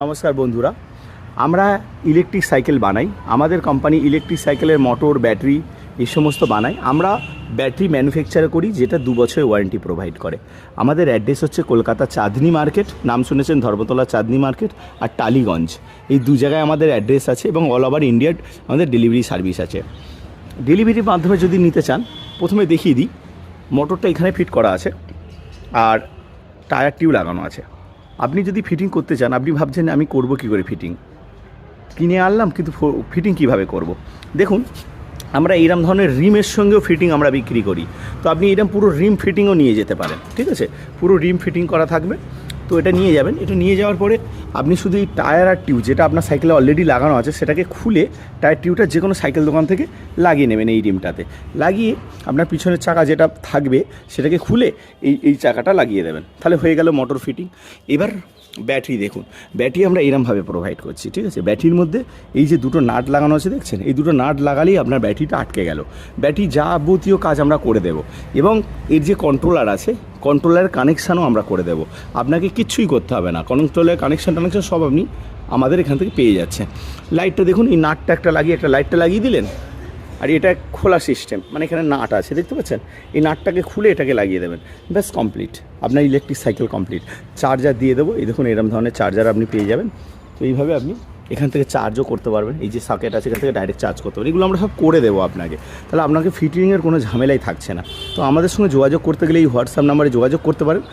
নমস্কার বন্ধুরা, আমরা ইলেকট্রিক সাইকেল বানাই। আমাদের কোম্পানি ইলেকট্রিক সাইকেলের মোটর, ব্যাটারি এই সমস্ত বানাই। আমরা ব্যাটারি ম্যানুফ্যাকচার করি, যেটা 2 বছরের ওয়ারেন্টি প্রোভাইড করে। আমাদের অ্যাড্রেস হচ্ছে কলকাতা চাঁদনি মার্কেট, নাম শুনেছেন ধর্মতলা চাঁদনি মার্কেট, আর টালিগঞ্জ। এই 2 জায়গায় আমাদের অ্যাড্রেস আছে এবং অল ওভার ইন্ডিয়ার আমাদের ডেলিভারি সার্ভিস আছে। ডেলিভারির মাধ্যমে যদি নিতে চান, প্রথমে দেখিয়ে দিই। মোটরটা এখানে ফিট করা আছে আর টায়ার টিউব লাগানো আছে। আপনি যদি ফিটিং করতে চান, আপনি ভাবছেন আমি করব কী করে ফিটিং, কিনে আনলাম কিন্তু ফিটিং কিভাবে করব। দেখুন, আমরা এইরকম ধরনের রিমের সঙ্গেও ফিটিং আমরা বিক্রি করি। তো আপনি এরকম পুরো রিম ফিটিংও নিয়ে যেতে পারেন, ঠিক আছে। পুরো রিম ফিটিং করা থাকবে, তো এটা নিয়ে যাবেন। এটা নিয়ে যাওয়ার পরে আপনি শুধু এই টায়ার আর টিউব, যেটা আপনার সাইকেলে অলরেডি লাগানো আছে, সেটাকে খুলে টায়ার টিউবটা যে কোনো সাইকেল দোকান থেকে লাগিয়ে নেবেন। এই রিমটাতে লাগিয়ে আপনার পিছনের চাকা যেটা থাকবে সেটাকে খুলে এই চাকাটা লাগিয়ে দেবেন, তাহলে হয়ে গেল মোটর ফিটিং। এবার ব্যাটারি দেখুন, ব্যাটারি আমরা এরমভাবে প্রোভাইড করছি, ঠিক আছে। ব্যাটারির মধ্যে এই যে 2টো নাট লাগানো আছে দেখছেন, এই 2টো নাট লাগালেই আপনার ব্যাটারিটা আটকে গেল। ব্যাটারি যাবতীয় কাজ আমরা করে দেব এবং এর যে কন্ট্রোলার আছে, কন্ট্রোলারের কানেকশানও আমরা করে দেব। আপনাকে কিচ্ছুই করতে হবে না, কন্ট্রোলারের কানেকশান সব আপনি আমাদের এখান থেকে পেয়ে যাচ্ছেন। লাইটটা দেখুন, এই নাটটা একটা লাইটটা লাগিয়ে দিলেন, আর এটা খোলা সিস্টেম, মানে এখানে নাট আছে দেখতে পাচ্ছেন। এই নাটটাকে খুলে এটাকে লাগিয়ে দেবেন, ব্যাস কমপ্লিট, আপনার ইলেকট্রিক সাইকেল কমপ্লিট। চার্জার দিয়ে দেবো, এই দেখুন এরকম ধরনের চার্জার আপনি পেয়ে যাবেন। তো এইভাবে আপনি এখান থেকে চার্জও করতে পারবেন। এই যে সকেট আছে, এখান থেকে ডাইরেক্ট চার্জ করতে পারবেন। এগুলো আমরা সব করে দেবো আপনাকে, তাহলে আপনাকে ফিটিংয়ের কোনো ঝামেলাই থাকছে না। তো আমাদের সঙ্গে যোগাযোগ করতে গেলে এই হোয়াটসঅ্যাপ নাম্বারে যোগাযোগ করতে পারেন।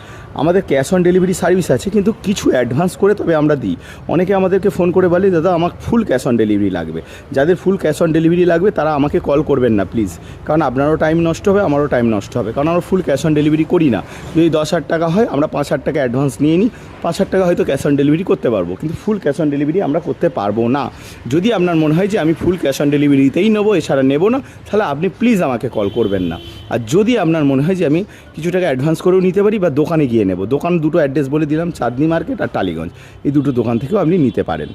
আমাদের ক্যাশ অন ডেলিভারি সার্ভিস আছে, কিন্তু কিছু অ্যাডভান্স করে তবে আমরা দিই। অনেকে আমাদেরকে ফোন করে বলে, দাদা আমার ফুল ক্যাশ অন ডেলিভারি লাগবে। যাদের ফুল ক্যাশ অন ডেলিভারি লাগবে তারা আমাকে কল করবেন না প্লিজ, কারণ আপনারও টাইম নষ্ট হবে, আমারও টাইম নষ্ট হবে। কারণ আমরা ফুল ক্যাশ অন ডেলিভারি করি না। যদি 10,000 টাকা হয়, আমরা 5,000 টাকা অ্যাডভান্স নিয়ে নিই, 5,000 টাকা হয়তো ক্যাশ অন ডেলিভারি করতে পারবো, কিন্তু ফুল ক্যাশ অন ডেলিভারি আমরা করতে পারবো না। যদি আপনার মনে হয় যে আমি ফুল ক্যাশ অন ডেলিভারিতেই নেবো, এছাড়া নেবো না, তাহলে আপনি প্লিজ আমাকে কল করবেন না। আর যদি আপনার মনে হয় যে আমি কিছু টাকা অ্যাডভান্স করেও নিতে পারি বা দোকানে গিয়ে নেব, দোকান 2টো অ্যাড্রেস বলে দিলাম, চাঁদনি মার্কেট আর টালিগঞ্জ, এই 2টো দোকান থেকেও আপনি নিতে পারেন।